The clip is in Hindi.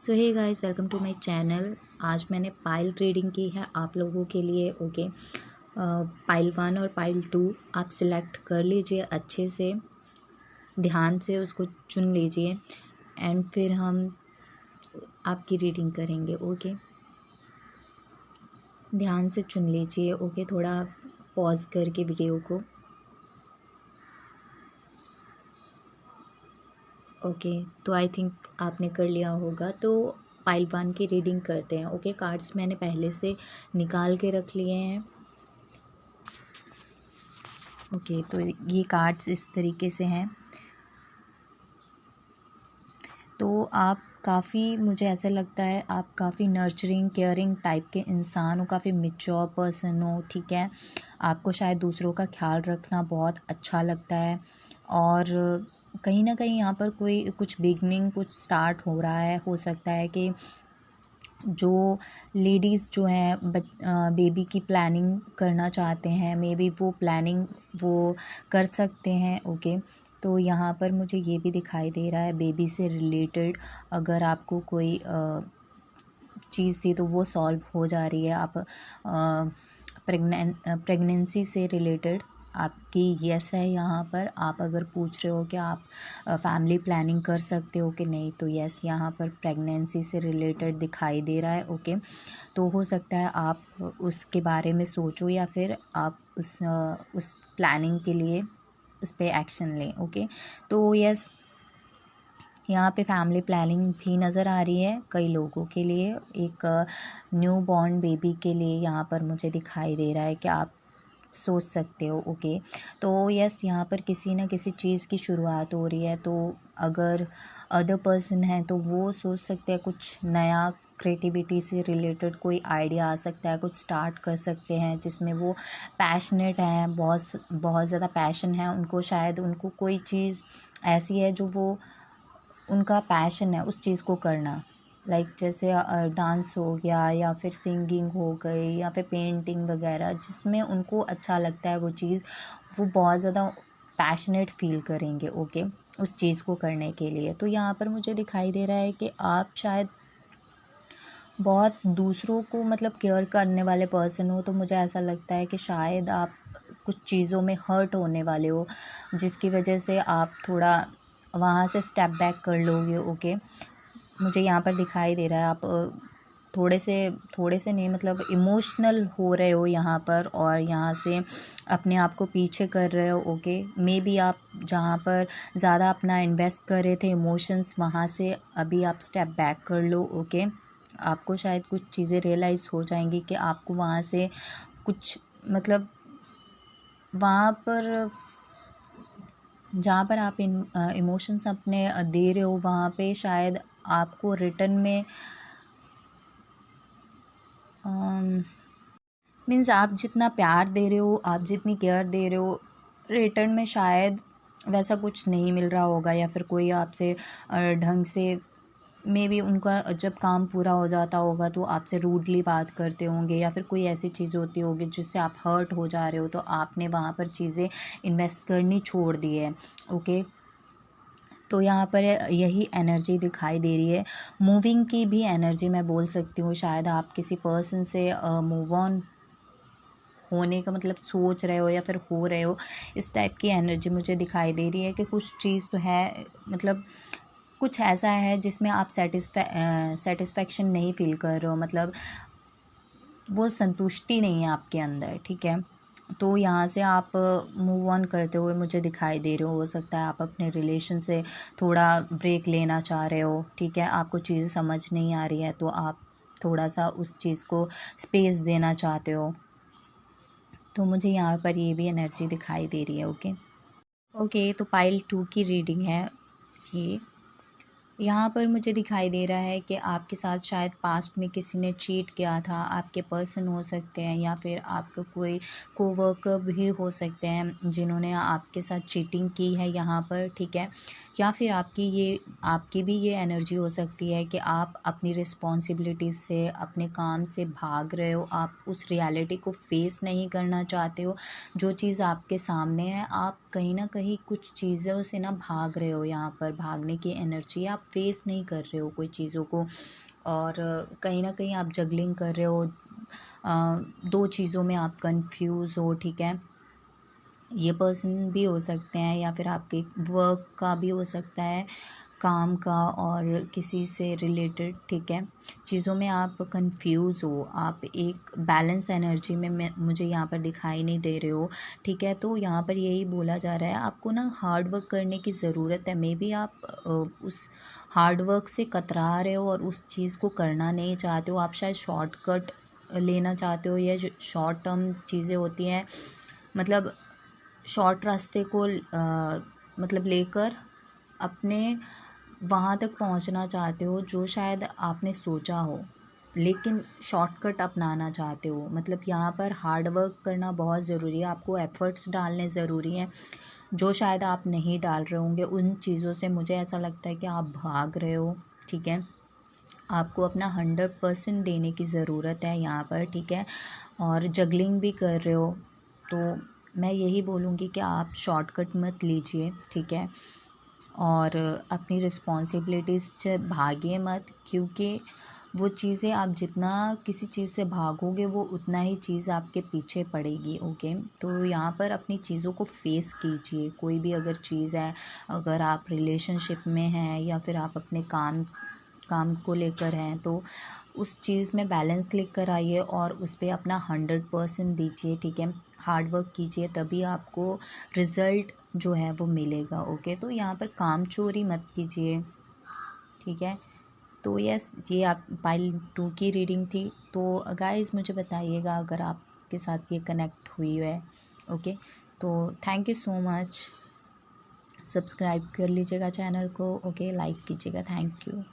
So hey guys, welcome to my channel. आज मैंने पाइल रीडिंग की है आप लोगों के लिए। ओके, पाइल 1 और पाइल 2 आप सिलेक्ट कर लीजिए, अच्छे से ध्यान से उसको चुन लीजिए एंड फिर हम आपकी रीडिंग करेंगे। ओके, ध्यान से चुन लीजिए। ओके, थोड़ा पॉज करके वीडियो को। ओके, तो आई थिंक आपने कर लिया होगा। तो पाइल 1 की रीडिंग करते हैं। ओके, कार्ड्स मैंने पहले से निकाल के रख लिए हैं। ओके, तो ये कार्ड्स इस तरीके से हैं। तो आप काफ़ी, मुझे ऐसा लगता है आप काफ़ी नर्चरिंग केयरिंग टाइप के इंसान हो, काफ़ी मैच्योर पर्सन हो। ठीक है, आपको शायद दूसरों का ख्याल रखना बहुत अच्छा लगता है और कहीं ना कहीं यहाँ पर कोई कुछ बिगनिंग कुछ स्टार्ट हो रहा है। हो सकता है कि जो लेडीज़ जो हैं बेबी की प्लानिंग करना चाहते हैं, मे बी वो प्लानिंग वो कर सकते हैं। ओके, तो यहाँ पर मुझे ये भी दिखाई दे रहा है बेबी से रिलेटेड अगर आपको कोई चीज़ थी तो वो सॉल्व हो जा रही है। आप प्रेगनेंसी से रिलेटेड आपकी यस है यहाँ पर। आप अगर पूछ रहे हो कि आप फैमिली प्लानिंग कर सकते हो कि नहीं, तो यस यहाँ पर प्रेगनेंसी से रिलेटेड दिखाई दे रहा है। ओके, तो हो सकता है आप उसके बारे में सोचो या फिर आप उस प्लानिंग के लिए उस पर एक्शन लें। ओके, तो यस यहाँ पे फैमिली प्लानिंग भी नज़र आ रही है कई लोगों के लिए। एक न्यू बॉर्न बेबी के लिए यहाँ पर मुझे दिखाई दे रहा है कि आप सोच सकते हो। ओके, तो यस यहाँ पर किसी न किसी चीज़ की शुरुआत हो रही है। तो अगर अदर पर्सन है तो वो सोच सकते हैं कुछ नया, क्रिएटिविटी से रिलेटेड कोई आइडिया आ सकता है, कुछ स्टार्ट कर सकते हैं जिसमें वो पैशनेट हैं, बहुत बहुत ज़्यादा पैशन है उनको। शायद उनको कोई चीज़ ऐसी है जो वो उनका पैशन है उस चीज़ को करना, लाइक जैसे डांस हो गया या फिर सिंगिंग हो गई या फिर पेंटिंग वगैरह, जिसमें उनको अच्छा लगता है वो चीज़, वो बहुत ज़्यादा पैशनेट फील करेंगे। ओके, उस चीज़ को करने के लिए। तो यहाँ पर मुझे दिखाई दे रहा है कि आप शायद बहुत दूसरों को मतलब केयर करने वाले पर्सन हो। तो मुझे ऐसा लगता है कि शायद आप कुछ चीज़ों में हर्ट होने वाले हो, जिसकी वजह से आप थोड़ा वहाँ से स्टेप बैक कर लोगे। ओके, मुझे यहाँ पर दिखाई दे रहा है आप थोड़े से नहीं, मतलब इमोशनल हो रहे हो यहाँ पर और यहाँ से अपने आप को पीछे कर रहे हो। ओके, मे बी आप जहाँ पर ज़्यादा अपना इन्वेस्ट कर रहे थे इमोशंस, वहाँ से अभी आप स्टेप बैक कर लो। ओके, आपको शायद कुछ चीज़ें रियलाइज़ हो जाएंगी कि आपको वहाँ से कुछ, मतलब वहाँ पर जहाँ पर आप इमोशंस अपने दे रहे हो, वहाँ पे शायद आपको रिटर्न में मीन्स आप जितना प्यार दे रहे हो, आप जितनी केयर दे रहे हो, रिटर्न में शायद वैसा कुछ नहीं मिल रहा होगा। या फिर कोई आपसे ढंग से, मे बी उनका जब काम पूरा हो जाता होगा तो आपसे रूडली बात करते होंगे, या फिर कोई ऐसी चीज़ होती होगी जिससे आप हर्ट हो जा रहे हो, तो आपने वहाँ पर चीज़ें इन्वेस्ट करनी छोड़ दी है। ओके, तो यहाँ पर यही एनर्जी दिखाई दे रही है। मूविंग की भी एनर्जी मैं बोल सकती हूँ। शायद आप किसी पर्सन से मूव ऑन होने का मतलब सोच रहे हो या फिर हो रहे हो, इस टाइप की एनर्जी मुझे दिखाई दे रही है कि कुछ चीज़ तो है, मतलब कुछ ऐसा है जिसमें आप सेटिस्फेक्शन नहीं फील कर रहे हो, मतलब वो संतुष्टि नहीं है आपके अंदर। ठीक है, तो यहाँ से आप मूव ऑन करते हुए मुझे दिखाई दे रहे हो सकता है आप अपने रिलेशन से थोड़ा ब्रेक लेना चाह रहे हो। ठीक है, आपको चीज़ें समझ नहीं आ रही है तो आप थोड़ा सा उस चीज़ को स्पेस देना चाहते हो। तो मुझे यहाँ पर ये भी एनर्जी दिखाई दे रही है। ओके ओके, तो पाइल 2 की रीडिंग है ये। यहाँ पर मुझे दिखाई दे रहा है कि आपके साथ शायद पास्ट में किसी ने चीट किया था। आपके पर्सन हो सकते हैं या फिर आपका कोई कोवर्कर भी हो सकते हैं जिन्होंने आपके साथ चीटिंग की है यहाँ पर। ठीक है, या फिर आपकी भी ये एनर्जी हो सकती है कि आप अपनी रिस्पॉन्सिबिलिटीज़ से, अपने काम से भाग रहे हो। आप उस रियलिटी को फेस नहीं करना चाहते हो जो चीज़ आपके सामने है। आप कहीं ना कहीं कुछ चीज़ों से ना भाग रहे हो। यहाँ पर भागने की एनर्जी, आप फेस नहीं कर रहे हो कोई चीज़ों को, और कहीं ना कहीं आप जगलिंग कर रहे हो, दो चीज़ों में आप कंफ्यूज हो, ठीक है। ये पर्सन भी हो सकते हैं या फिर आपके वर्क का भी हो सकता है, काम का और किसी से रिलेटेड, ठीक है। चीज़ों में आप कंफ्यूज हो, आप एक बैलेंस एनर्जी में मुझे यहाँ पर दिखाई नहीं दे रहे हो, ठीक है। तो यहाँ पर यही बोला जा रहा है आपको ना हार्ड वर्क करने की ज़रूरत है। मे बी आप उस हार्ड वर्क से कतरा रहे हो और उस चीज़ को करना नहीं चाहते हो, आप शायद शॉर्टकट लेना चाहते हो, या जो शॉर्ट टर्म चीज़ें होती हैं, मतलब शॉर्ट रास्ते को मतलब लेकर अपने वहाँ तक पहुँचना चाहते हो जो शायद आपने सोचा हो, लेकिन शॉर्टकट अपनाना चाहते हो। मतलब यहाँ पर हार्ड वर्क करना बहुत ज़रूरी है, आपको एफ़र्ट्स डालने ज़रूरी हैं जो शायद आप नहीं डाल रहे होंगे। उन चीज़ों से मुझे ऐसा लगता है कि आप भाग रहे हो, ठीक है। आपको अपना 100% देने की ज़रूरत है यहाँ पर, ठीक है। और जगलिंग भी कर रहे हो, तो मैं यही बोलूँगी कि आप शॉर्टकट मत लीजिए, ठीक है। और अपनी रिस्पॉन्सिबिलिटीज़ से भागिए मत, क्योंकि वो चीज़ें आप जितना किसी चीज़ से भागोगे वो उतना ही चीज़ आपके पीछे पड़ेगी, ओके। तो यहाँ पर अपनी चीज़ों को फेस कीजिए। कोई भी अगर चीज़ है, अगर आप रिलेशनशिप में हैं या फिर आप अपने काम को लेकर हैं, तो उस चीज़ में बैलेंस लेकर आइए और उस पर अपना 100% दीजिए, ठीक है। हार्ड वर्क कीजिए, तभी आपको रिज़ल्ट जो है वो मिलेगा, ओके। तो यहाँ पर काम चोरी मत कीजिए, ठीक है। तो यस, ये आप पाइल 2 की रीडिंग थी। तो गाइस मुझे बताइएगा अगर आपके साथ ये कनेक्ट हुई है, ओके। तो thank you so much, subscribe कर लीजिएगा चैनल को, ओके, लाइक कीजिएगा, थैंक यू।